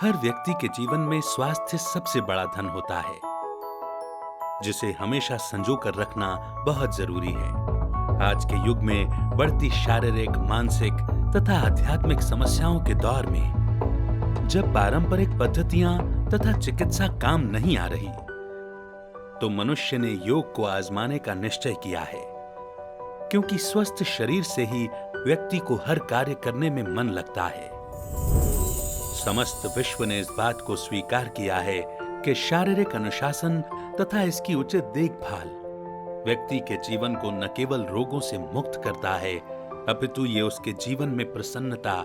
हर व्यक्ति के जीवन में स्वास्थ्य सबसे बड़ा धन होता है, जिसे हमेशा संजो कर रखना बहुत जरूरी है। आज के युग में बढ़ती शारीरिक, मानसिक तथा आध्यात्मिक समस्याओं के दौर में जब पारंपरिक पद्धतियां तथा चिकित्सा काम नहीं आ रही, तो मनुष्य ने योग को आजमाने का निश्चय किया है, क्योंकि स्वस्थ शरीर से ही व्यक्ति को हर कार्य करने में मन लगता है। समस्त विश्व ने इस बात को स्वीकार किया है कि शारीरिक अनुशासन तथा इसकी उचित देखभाल व्यक्ति के जीवन को न केवल रोगों से मुक्त करता है, अपितु ये उसके जीवन में प्रसन्नता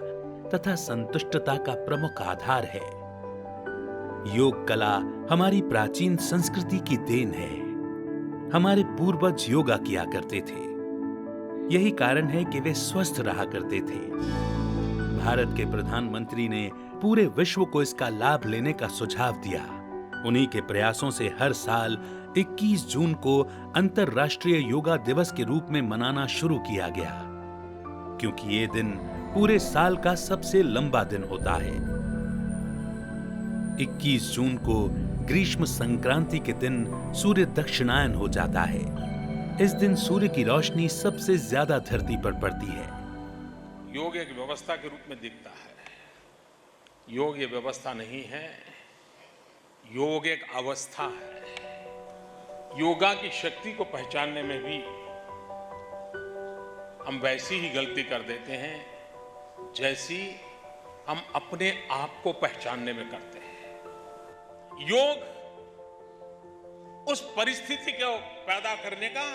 तथा संतुष्टता का प्रमुख आधार है। योग कला हमारी प्राचीन संस्कृति की देन है। हमारे पूर्वज योगा किया करते थे, यही कारण है कि वे स्वस्थ रहा करते थे। भारत के प्रधानमंत्री ने पूरे विश्व को इसका लाभ लेने का सुझाव दिया। उन्हीं के प्रयासों से हर साल 21 जून को अंतर्राष्ट्रीय योगा दिवस के रूप में मनाना शुरू किया गया, क्योंकि ये दिन पूरे साल का सबसे लंबा दिन होता है। 21 जून को ग्रीष्म संक्रांति के दिन सूर्य दक्षिणायन हो जाता है। इस दिन सूर्य की रोशनी सबसे ज्यादा धरती पर पड़ती है। योग एक व्यवस्था के रूप में दिखता है। योग ये व्यवस्था नहीं है, योग एक अवस्था है। योगा की शक्ति को पहचानने में भी हम वैसी ही गलती कर देते हैं जैसी हम अपने आप को पहचानने में करते हैं। योग उस परिस्थिति को पैदा करने का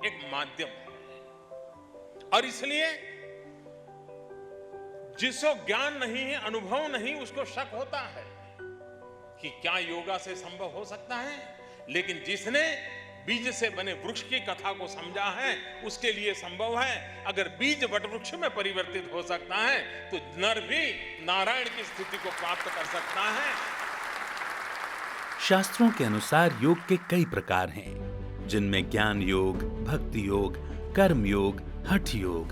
एक माध्यम है, और इसलिए जिसको ज्ञान नहीं है, अनुभव नहीं, उसको शक होता है कि क्या योगा से संभव हो सकता है। लेकिन जिसने बीज से बने वृक्ष की कथा को समझा है, उसके लिए संभव है। अगर बीज वटवृक्ष में परिवर्तित हो सकता है, तो नर भी नारायण की स्थिति को प्राप्त कर सकता है। शास्त्रों के अनुसार योग के कई प्रकार हैं, जिनमें ज्ञान योग, भक्ति योग, कर्म योग, हठ योग,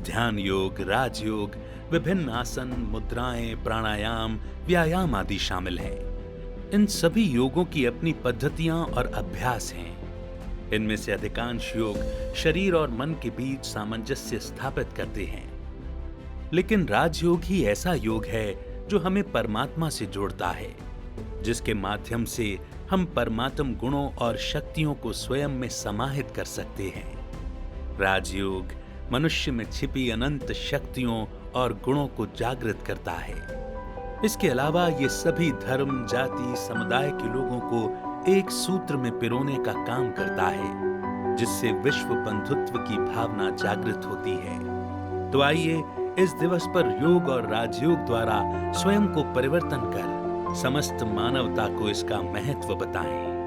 ध्यान योग, राजयोग, विभिन्न आसन, मुद्राएं, प्राणायाम, व्यायाम आदि शामिल हैं। इन सभी योगों की अपनी पद्धतियां और अभ्यास हैं। इनमें से अधिकांश योग शरीर और मन के बीच सामंजस्य स्थापित करते हैं, लेकिन राजयोग ही ऐसा योग है जो हमें परमात्मा से जोड़ता है, जिसके माध्यम से हम परमात्म गुणों और शक्तियों को स्वयं में समाहित कर सकते हैं। राजयोग मनुष्य में छिपी अनंत शक्तियों और गुणों को जागृत करता है। इसके अलावा ये सभी धर्म, जाति, समुदाय के लोगों को एक सूत्र में पिरोने का काम करता है, जिससे विश्व बंधुत्व की भावना जागृत होती है। तो आइए इस दिवस पर योग और राजयोग द्वारा स्वयं को परिवर्तन कर समस्त मानवता को इसका महत्व बताएं।